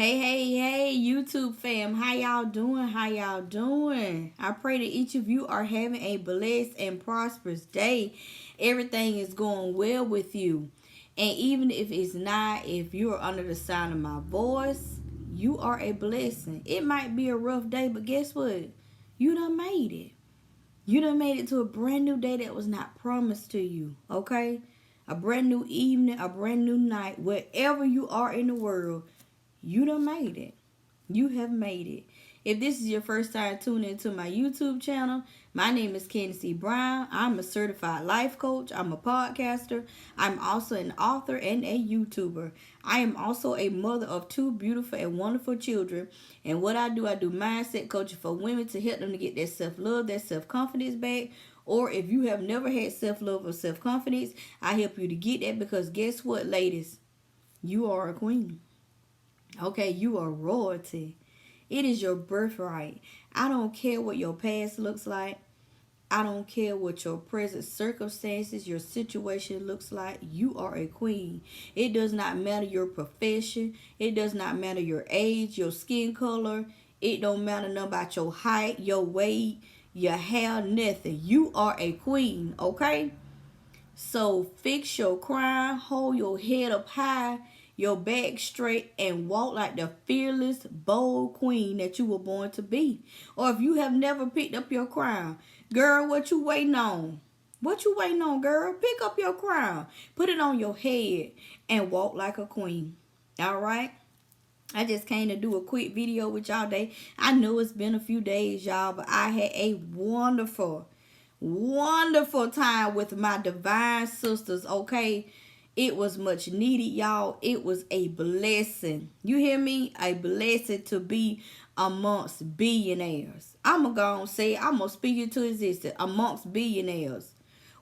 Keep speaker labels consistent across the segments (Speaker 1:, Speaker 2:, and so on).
Speaker 1: Hey, YouTube fam. How y'all doing? I pray that each of you are having a blessed and prosperous day. Everything is going well with you. And even if it's not, if you are under the sound of my voice, you are a blessing. It might be a rough day, but guess what? You done made it. You done made it to a brand new day that was not promised to you, okay? A brand new evening, a brand new night, wherever you are in the world. You done made it. You have made it. If this is your first time tuning into my YouTube channel, my name is Candace Brown. I'm a certified life coach. I'm a podcaster. I'm also an author and a YouTuber. I am also a mother of two beautiful and wonderful children. And what I do mindset coaching for women to help them to get their self-love, their self-confidence back. Or if you have never had self-love or self-confidence, I help you to get that, because guess what, ladies? You are a queen. Okay, you are royalty. It is your birthright. I don't care what your past looks like. I don't care what your present circumstances, your situation looks like. You are a queen. It does not matter your profession. It does not matter your age, your skin color. It don't matter nothing about your height, your weight, your hair, nothing. You are a queen, okay? So fix your crown, hold your head up high, your back straight, and walk like the fearless, bold queen that you were born to be. Or if you have never picked up your crown, girl, what you waiting on? What you waiting on, girl? Pick up your crown, put it on your head, and walk like a queen. All right? I just came to do a quick video with y'all today. I know it's been a few days, y'all, but I had a wonderful time with my divine sisters, okay? It was much needed, y'all. It was a blessing. You hear me? A blessing to be amongst billionaires. I'm going to go and say, I'm going to speak it to existence. Amongst billionaires.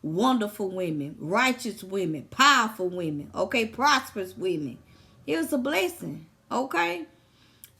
Speaker 1: Wonderful women. Righteous women. Powerful women. Okay? Prosperous women. It was a blessing. Okay?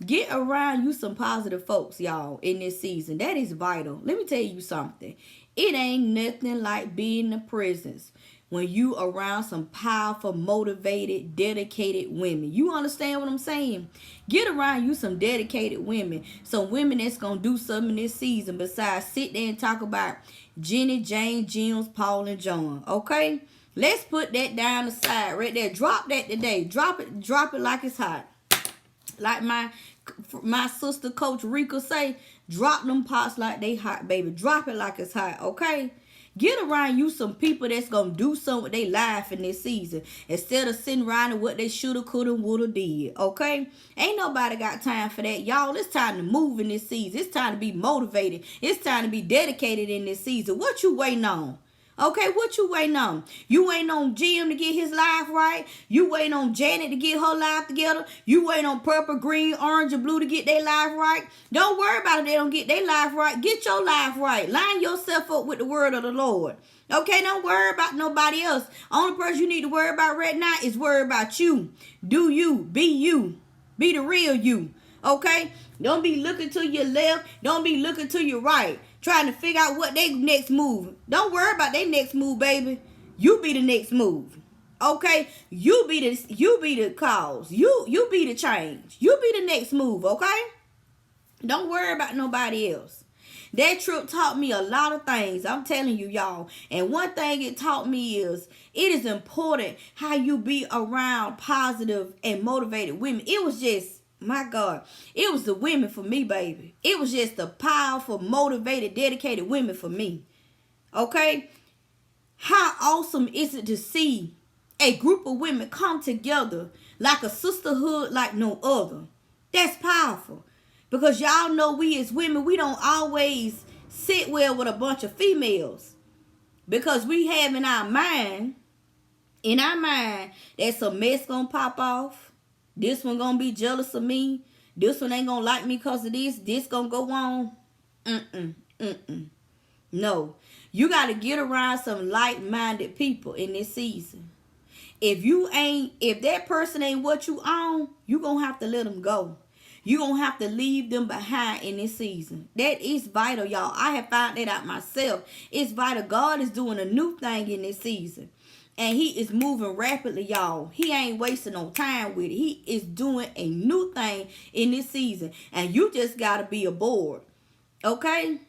Speaker 1: Get around you some positive folks, y'all, in this season. That is vital. Let me tell you something. It ain't nothing like being in the prisons when you around some powerful, motivated, dedicated women. You understand what I'm saying? Get around you some dedicated women. Some women that's going to do something this season besides sit there and talk about Jenny, Jane, James, Paul, and John. Okay? Let's put that down the side right there. Drop that today. Drop it like it's hot. Like my sister coach Rika say, drop them pots like they hot, baby. Drop it like it's hot, okay? Get around you some people that's going to do something with their life in this season, instead of sitting around and what they shoulda, coulda, woulda did, okay? Ain't nobody got time for that, y'all. It's time to move in this season. It's time to be motivated. It's time to be dedicated in this season. What you waiting on? Okay, what you waiting on? You waiting on Jim to get his life right? You waiting on Janet to get her life together? You waiting on purple, green, orange, and blue to get their life right? Don't worry about it. They don't get their life right. Get your life right. Line yourself up with the word of the Lord. Okay, don't worry about nobody else. Only person you need to worry about right now is worry about you. Do you. Be you. Be the real you. Okay? Don't be looking to your left. Don't be looking to your right, trying to figure out what their next move. Don't worry about their next move, baby. You be the next move. Okay? You be the cause. You be the change. You be the next move, okay? Don't worry about nobody else. That trip taught me a lot of things. I'm telling you, y'all. And one thing it taught me is it is important how you be around positive and motivated women. It was just, my God, it was the women for me, baby. It was just the powerful, motivated, dedicated women for me. Okay? How awesome is it to see a group of women come together like a sisterhood like no other? That's powerful. Because y'all know we as women, we don't always sit well with a bunch of females. Because we have in our mind that some mess gonna pop off. This one gonna be jealous of me. This one ain't gonna like me because of this. This gonna go on. No. You gotta get around some like-minded people in this season. If that person ain't what you own, you gonna have to let them go. You gonna have to leave them behind in this season. That is vital, y'all. I have found that out myself. It's vital. God is doing a new thing in this season. And he is moving rapidly, y'all. He ain't wasting no time with it. He is doing a new thing in this season. And you just gotta be aboard. Okay?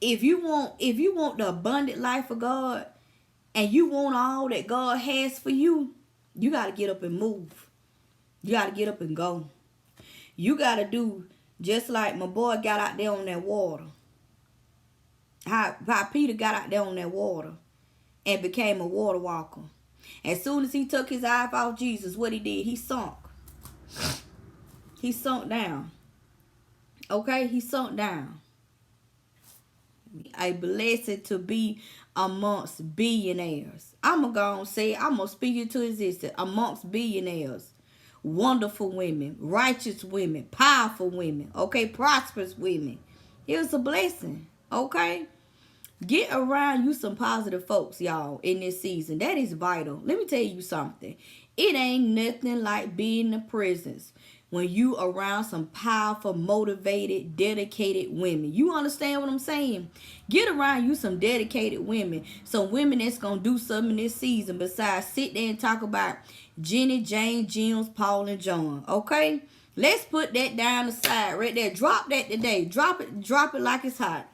Speaker 1: If you want the abundant life of God, and you want all that God has for you, you gotta get up and move. You gotta get up and go. You gotta do just like my boy got out there on that water. How Peter got out there on that water and became a water walker. As soon as he took his eye off Jesus, what he did, he sunk. He sunk down. Okay, he sunk down. A blessing to be amongst billionaires. I'm going to go and say, I'm going to speak it to existence. Amongst billionaires. Wonderful women. Righteous women. Powerful women. Okay, prosperous women. It was a blessing. Okay? Get around you some positive folks, y'all, in this season. That is vital. Let me tell you something. It ain't nothing like being in the prisons when you around some powerful, motivated, dedicated women. You understand what I'm saying? Get around you some dedicated women. Some women that's going to do something this season besides sit there and talk about Jenny, Jane, James, Paul, and John. Okay? Let's put that down the side right there. Drop that today. Drop it like it's hot.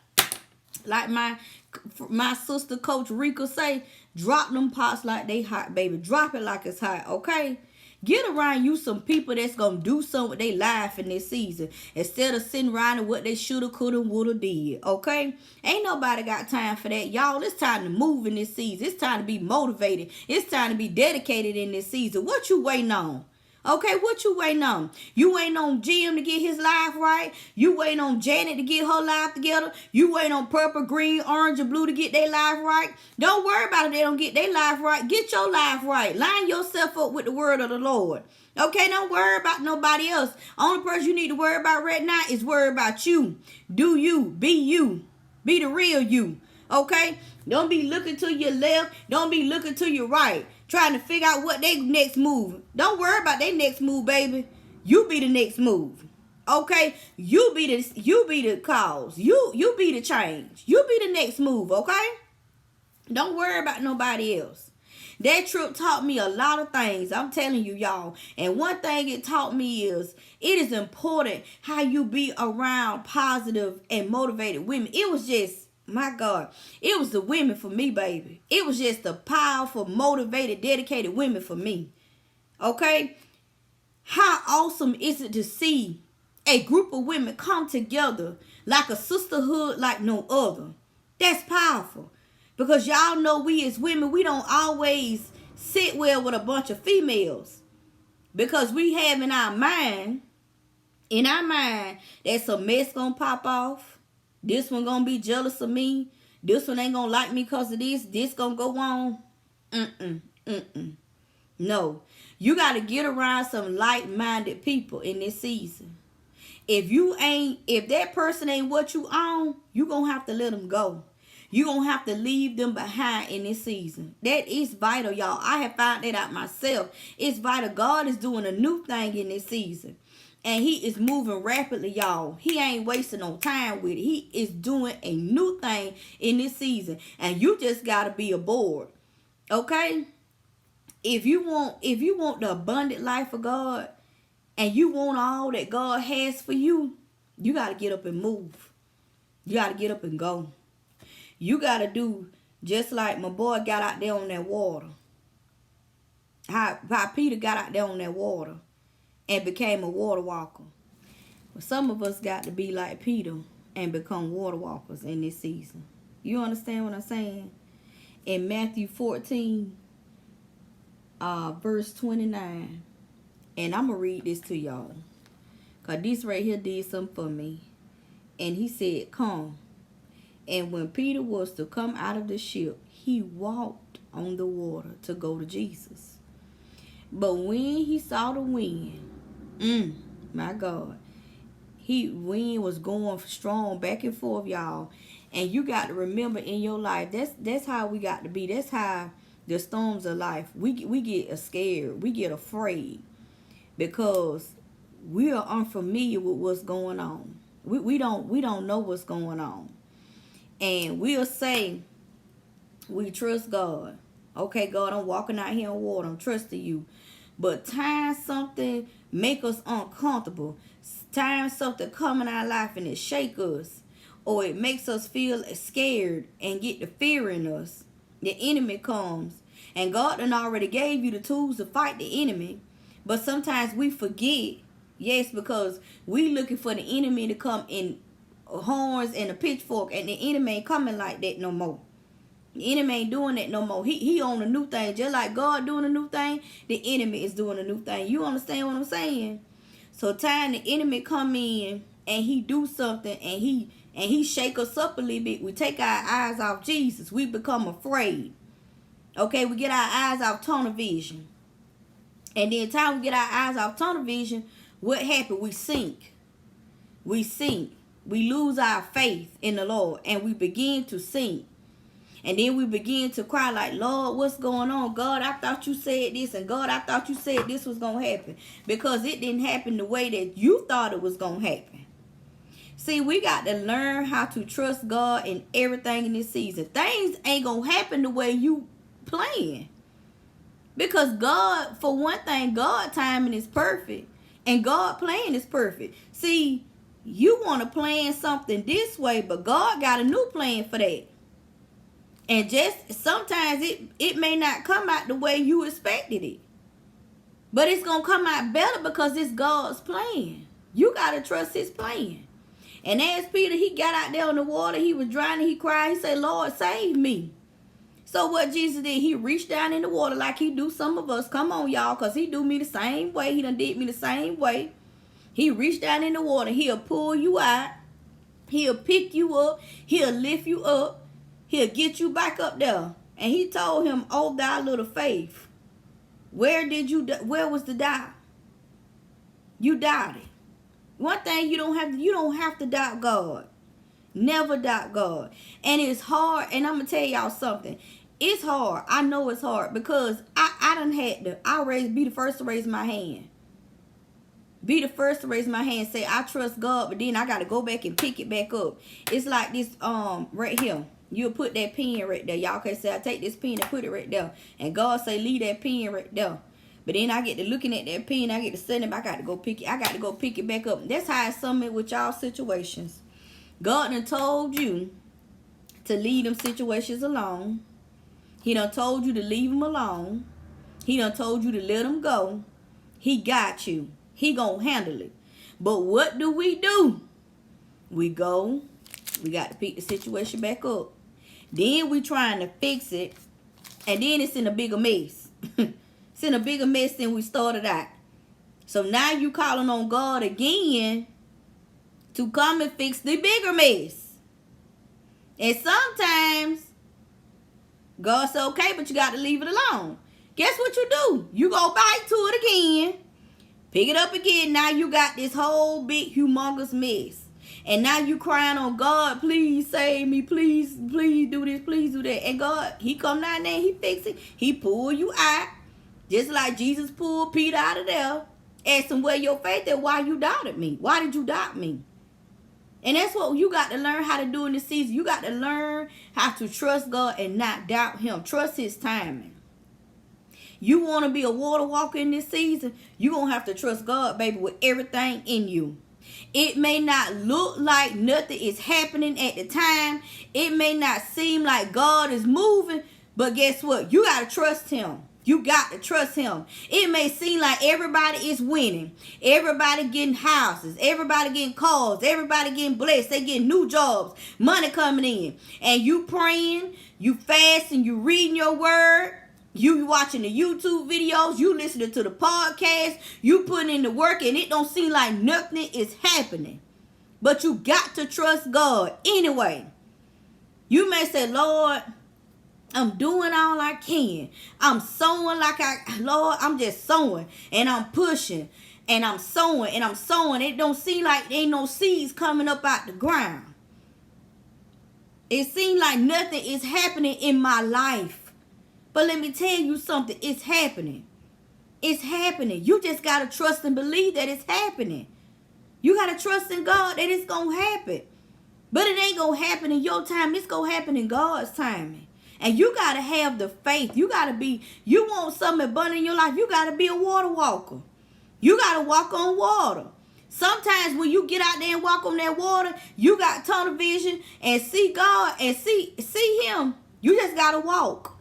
Speaker 1: Like my sister Coach Rika say, drop them pots like they hot, baby. Drop it like it's hot, okay? Get around you some people that's going to do something with their life in this season. Instead of sitting around and what they shoulda, coulda, woulda did, okay? Ain't nobody got time for that. Y'all, it's time to move in this season. It's time to be motivated. It's time to be dedicated in this season. What you waiting on? Okay, what you waiting on? You waiting on Jim to get his life right? You waiting on Janet to get her life together? You waiting on purple, green, orange, and blue to get their life right? Don't worry about it. They don't get their life right. Get your life right. Line yourself up with the word of the Lord. Okay, don't worry about nobody else. Only person you need to worry about right now is worry about you. Do you. Be you. Be the real you. Okay? Don't be looking to your left. Don't be looking to your right. Trying to figure out what their next move. Don't worry about their next move, baby. You be the next move. Okay? You be the cause. You be the change. You be the next move, okay? Don't worry about nobody else. That trip taught me a lot of things. I'm telling you, y'all. And one thing it taught me is it is important how you be around positive and motivated women. It was just, my God, it was the women for me, baby. It was just the powerful, motivated, dedicated women for me. Okay? How awesome is it to see a group of women come together like a sisterhood like no other? That's powerful. Because y'all know we as women, we don't always sit well with a bunch of females. Because we have in our mind that some mess gonna pop off. This one gonna be jealous of me. This one ain't gonna like me because of this. This gonna go on. No. You gotta get around some like-minded people in this season. If that person ain't what you own, you gonna have to let them go. You gonna have to leave them behind in this season. That is vital, y'all. I have found that out myself. It's vital. God is doing a new thing in this season. And he is moving rapidly, y'all. He ain't wasting no time with it. He is doing a new thing in this season. And you just got to be aboard. Okay? If you want the abundant life of God and you want all that God has for you, you got to get up and move. You got to get up and go. You got to do just like my boy got out there on that water. How Peter got out there on that water and became a water walker. Well, some of us got to be like Peter and become water walkers in this season. You understand what I'm saying? In Matthew 14, verse 29. And I'm going to read this to y'all. Because this right here did something for me. And he said, come. And when Peter was to come out of the ship, he walked on the water to go to Jesus. But when he saw the wind, my God, wind was going strong back and forth, y'all. And you got to remember in your life, that's how we got to be. That's how the storms of life, we get scared. We get afraid because we are unfamiliar with what's going on. We don't know what's going on. And we'll say we trust God. Okay, God, I'm walking out here on water. I'm trusting you. But time something make us uncomfortable. Time something come in our life and it shake us. Or it makes us feel scared and get the fear in us. The enemy comes. And God done already gave you the tools to fight the enemy. But sometimes we forget. Yes, because we looking for the enemy to come in horns and a pitchfork. And the enemy ain't coming like that no more. The enemy ain't doing that no more. He on a new thing. Just like God doing a new thing, the enemy is doing a new thing. You understand what I'm saying? So time the enemy come in and he do something and he shake us up a little bit. We take our eyes off Jesus. We become afraid. Okay, we get our eyes off tunnel vision. And then time we get our eyes off tunnel vision, what happened? We sink. We sink. We lose our faith in the Lord and we begin to sink. And then we begin to cry like, Lord, what's going on? God, I thought you said this. And God, I thought you said this was going to happen. Because it didn't happen the way that you thought it was going to happen. See, we got to learn how to trust God in everything in this season. Things ain't going to happen the way you plan. Because God, for one thing, God timing is perfect. And God plan is perfect. See, you want to plan something this way, but God got a new plan for that. And just sometimes it may not come out the way you expected it. But it's going to come out better because it's God's plan. You got to trust his plan. And as Peter, he got out there on the water. He was drowning. He cried. He said, Lord, save me. So what Jesus did, he reached down in the water like he do some of us. Come on, y'all, because he do me the same way. He done did me the same way. He reached down in the water. He'll pull you out. He'll pick you up. He'll lift you up. He'll get you back up there. And he told him, oh, thou little faith. Where was the doubt? You doubted. One thing you don't have to doubt God. Never doubt God. And it's hard. And I'm going to tell y'all something. It's hard. I know it's hard because I done had to, be the first to raise my hand. Be the first to raise my hand. Say, I trust God. But then I got to go back and pick it back up. It's like this right here. You'll put that pen right there. Y'all can say, I take this pen and put it right there. And God say, leave that pen right there. But then I get to looking at that pen. I get to setting it back. I got to go pick it back up. That's how it's something with y'all situations. God done told you to leave them situations alone. He done told you to leave them alone. He done told you to let them go. He got you. He gonna handle it. But what do? We go. We got to pick the situation back up. Then we trying to fix it. And then it's in a bigger mess. It's in a bigger mess than we started out. So now you calling on God again to come and fix the bigger mess. And sometimes God said, okay, but you got to leave it alone. Guess what you do? You go back to it again. Pick it up again. Now you got this whole big humongous mess. And now you crying on God, please save me, please do this, please do that. And God, he come down there and he fix it. He pull you out. Just like Jesus pulled Peter out of there. Asked him, where your faith at? Why you doubted me? Why did you doubt me? And that's what you got to learn how to do in this season. You got to learn how to trust God and not doubt him. Trust his timing. You want to be a water walker in this season? You're going to have to trust God, baby, with everything in you. It may not look like nothing is happening at the time. It may not seem like God is moving. But guess what? You got to trust him. You got to trust him. It may seem like everybody is winning. Everybody getting houses. Everybody getting cars. Everybody getting blessed. They getting new jobs. Money coming in. And you praying. You fasting. You reading your word. You watching the YouTube videos. You listening to the podcast. You putting in the work. And it don't seem like nothing is happening. But you got to trust God anyway. You may say, Lord, I'm doing all I can. I'm sowing Lord, I'm just sowing. And I'm pushing. And I'm sowing. And I'm sowing. It don't seem like there ain't no seeds coming up out the ground. It seems like nothing is happening in my life. But let me tell you something. It's happening. It's happening. You just got to trust and believe that it's happening. You got to trust in God that it's going to happen. But it ain't going to happen in your time. It's going to happen in God's timing. And you got to have the faith. You want something abundant in your life, you got to be a water walker. You got to walk on water. Sometimes when you get out there and walk on that water, you got tunnel vision and see God and see him. You just got to walk.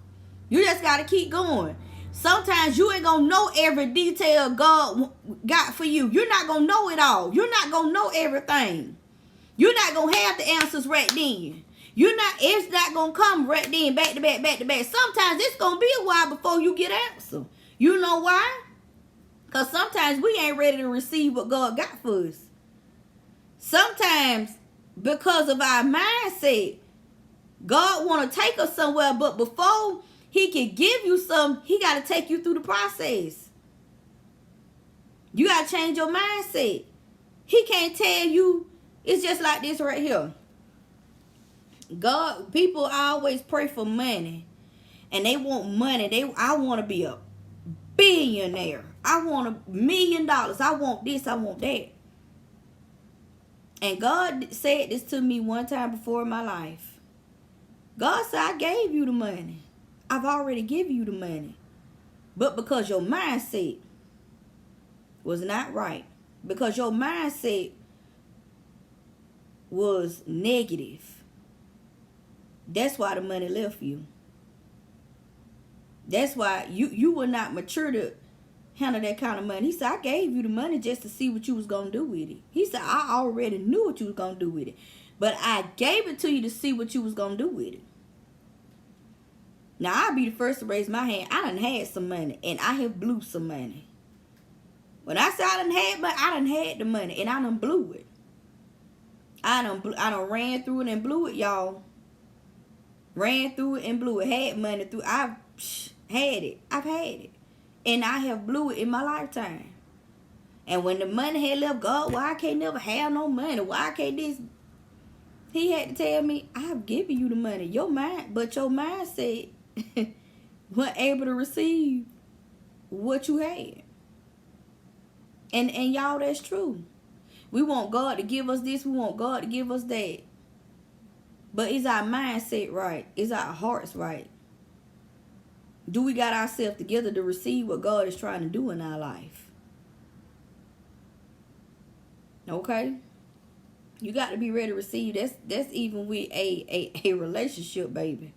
Speaker 1: You just got to keep going. Sometimes you ain't going to know every detail God got for you. You're not going to know it all. You're not going to know everything. You're not going to have the answers right then. It's not going to come right then, back to back, back to back. Sometimes it's going to be a while before you get answer. You know why? Because sometimes we ain't ready to receive what God got for us. Sometimes because of our mindset, God want to take us somewhere, but before he can give you some, he got to take you through the process. You got to change your mindset. He can't tell you. It's just like this right here. People always pray for money. And they want money. I want to be a billionaire. I want $1 million. I want this. I want that. And God said this to me one time before in my life. God said, I gave you the money. I've already given you the money. But because your mindset was not right, because your mindset was negative, that's why the money left you. That's why you were not mature to handle that kind of money. He said, I gave you the money just to see what you was going to do with it. He said, I already knew what you was going to do with it. But I gave it to you to see what you was going to do with it. Now, I'll be the first to raise my hand. I done had some money, and I have blew some money. When I say I done had money, I done had the money, and I done blew it. I done ran through it and blew it, y'all. Ran through it and blew it. Had money through. I've had it. I've had it. And I have blew it in my lifetime. And when the money had left, God, why I can't never have no money? Why I can't this? He had to tell me, I've given you the money. But your mindset wasn't able to receive what you had. And y'all, that's true. We want God to give us this. We want God to give us that. But is our mindset right? Is our hearts right? Do we got ourselves together to receive what God is trying to do in our life? Okay? You got to be ready to receive. That's even with a relationship, baby.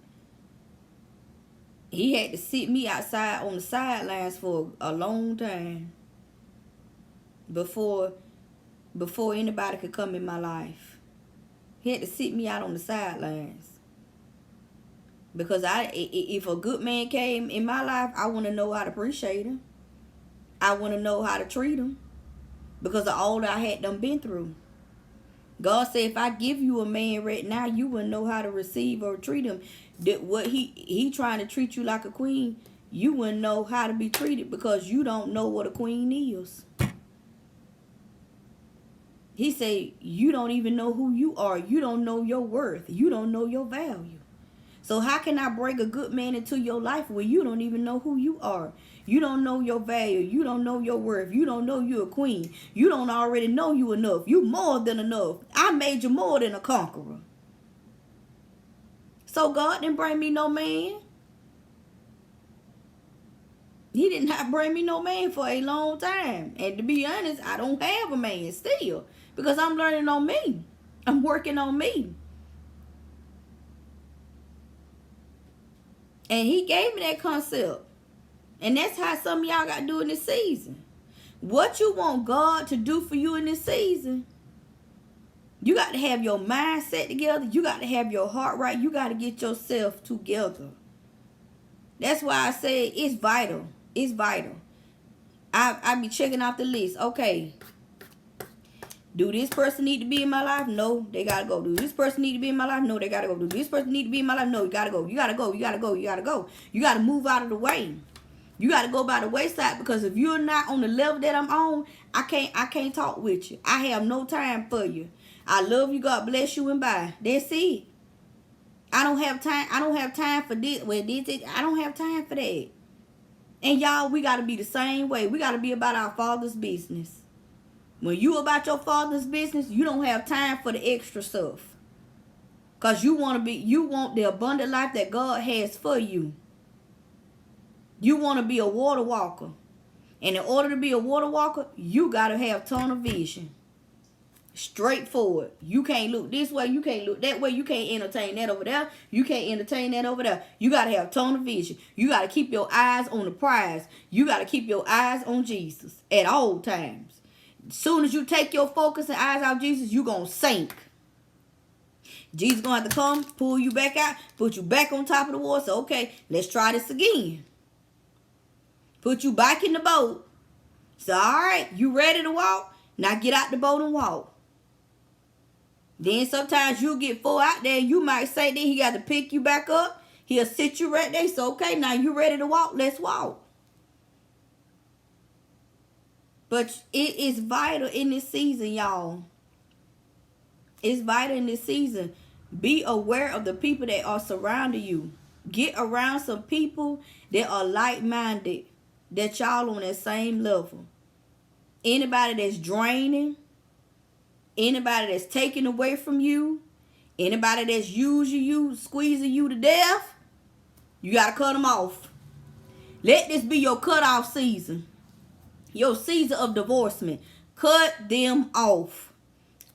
Speaker 1: He had to sit me outside on the sidelines for a long time before anybody could come in my life. He had to sit me out on the sidelines. Because if a good man came in my life, I want to know how to appreciate him. I want to know how to treat him. Because of all that I had done been through. God said, if I give you a man right now, you wouldn't know how to receive or treat him. That what he trying to treat you like a queen, you wouldn't know how to be treated because you don't know what a queen is. He said, you don't even know who you are. You don't know your worth. You don't know your value. So how can I bring a good man into your life where you don't even know who you are? You don't know your value. You don't know your worth. You don't know you're a queen. You don't already know you enough. You more than enough. I made you more than a conqueror. So God didn't bring me no man. He did not bring me no man for a long time. And to be honest, I don't have a man still. Because I'm learning on me. I'm working on me. And he gave me that concept. And that's how some of y'all got to do in this season. What you want God to do for you in this season, you got to have your mindset together. You got to have your heart right. You got to get yourself together. That's why I say it's vital. It's vital. I be checking off the list. Okay. Do this person need to be in my life? No, they got to go. Do this person need to be in my life? No, they got to go. Do this person need to be in my life? No, you got to go. You got to go. You got to go. You got to go. You got to move out of the way. You got to go by the wayside because if you're not on the level that I'm on, I can't talk with you. I have no time for you. I love you. God bless you and bye. That's it. I don't have time. I don't have time for this. Well, I don't have time for that. And y'all, we got to be the same way. We got to be about our Father's business. When you about your Father's business, you don't have time for the extra stuff. Because you want the abundant life that God has for you. You want to be a water walker. And in order to be a water walker, you got to have tunnel vision. Straightforward. You can't look this way. You can't look that way. You can't entertain that over there. You can't entertain that over there. You got to have tunnel vision. You got to keep your eyes on the prize. You got to keep your eyes on Jesus at all times. As soon as you take your focus and eyes off Jesus, you going to sink. Jesus going to have to come, pull you back out, put you back on top of the water. So, okay, let's try this again. Put you back in the boat. So, all right, you ready to walk? Now get out the boat and walk. Then sometimes you'll get full out there. You might say that he got to pick you back up. He'll sit you right there. So, okay, now you ready to walk? Let's walk. But it is vital in this season, y'all. It's vital in this season. Be aware of the people that are surrounding you. Get around some people that are like-minded. That y'all on that same level. Anybody that's draining. Anybody that's taking away from you. Anybody that's using you, squeezing you to death. You got to cut them off. Let this be your cutoff season. Your season of divorcement. Cut them off.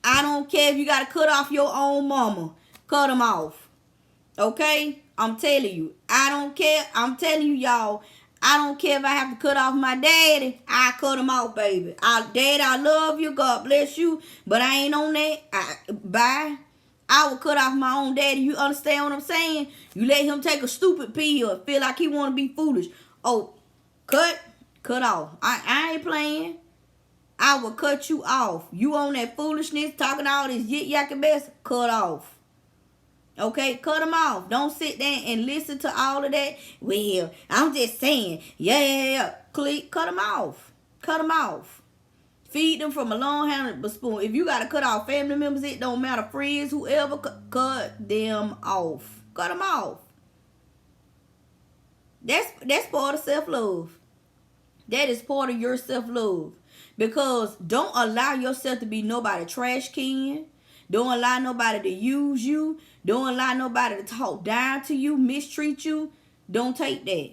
Speaker 1: I don't care if you got to cut off your own mama. Cut them off. Okay? I'm telling you. I don't care. I'm telling you, y'all. I don't care if I have to cut off my daddy. I cut him off, baby. Daddy, I love you. God bless you. But I ain't on that. Bye. I will cut off my own daddy. You understand what I'm saying? You let him take a stupid pill and feel like he want to be foolish. Oh, cut off. I ain't playing. I will cut you off. You on that foolishness, talking all this yit yakking mess, cut off. Okay, cut them off. Don't sit there and listen to all of that. Well, I'm just saying, yeah. Click, cut them off. Cut them off. Feed them from a long-handled spoon. If you got to cut off family members, it don't matter. Friends, whoever, cut them off. Cut them off. That's part of self-love. That is part of your self-love. Because don't allow yourself to be nobody trash can. Don't allow nobody to use you. Don't allow nobody to talk down to you, mistreat you. Don't take that.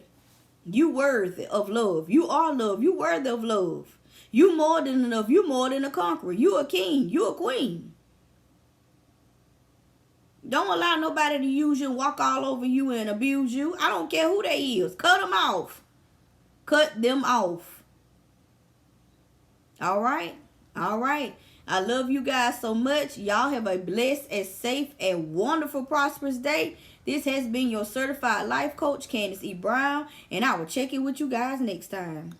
Speaker 1: You worthy of love. You are love. You worthy of love. You more than enough. You more than a conqueror. You a king. You a queen. Don't allow nobody to use you and walk all over you and abuse you. I don't care who they is. Cut them off. Cut them off. All right? All right. I love you guys so much. Y'all have a blessed and safe and wonderful, prosperous day. This has been your certified life coach, Candace E. Brown, and I will check in with you guys next time.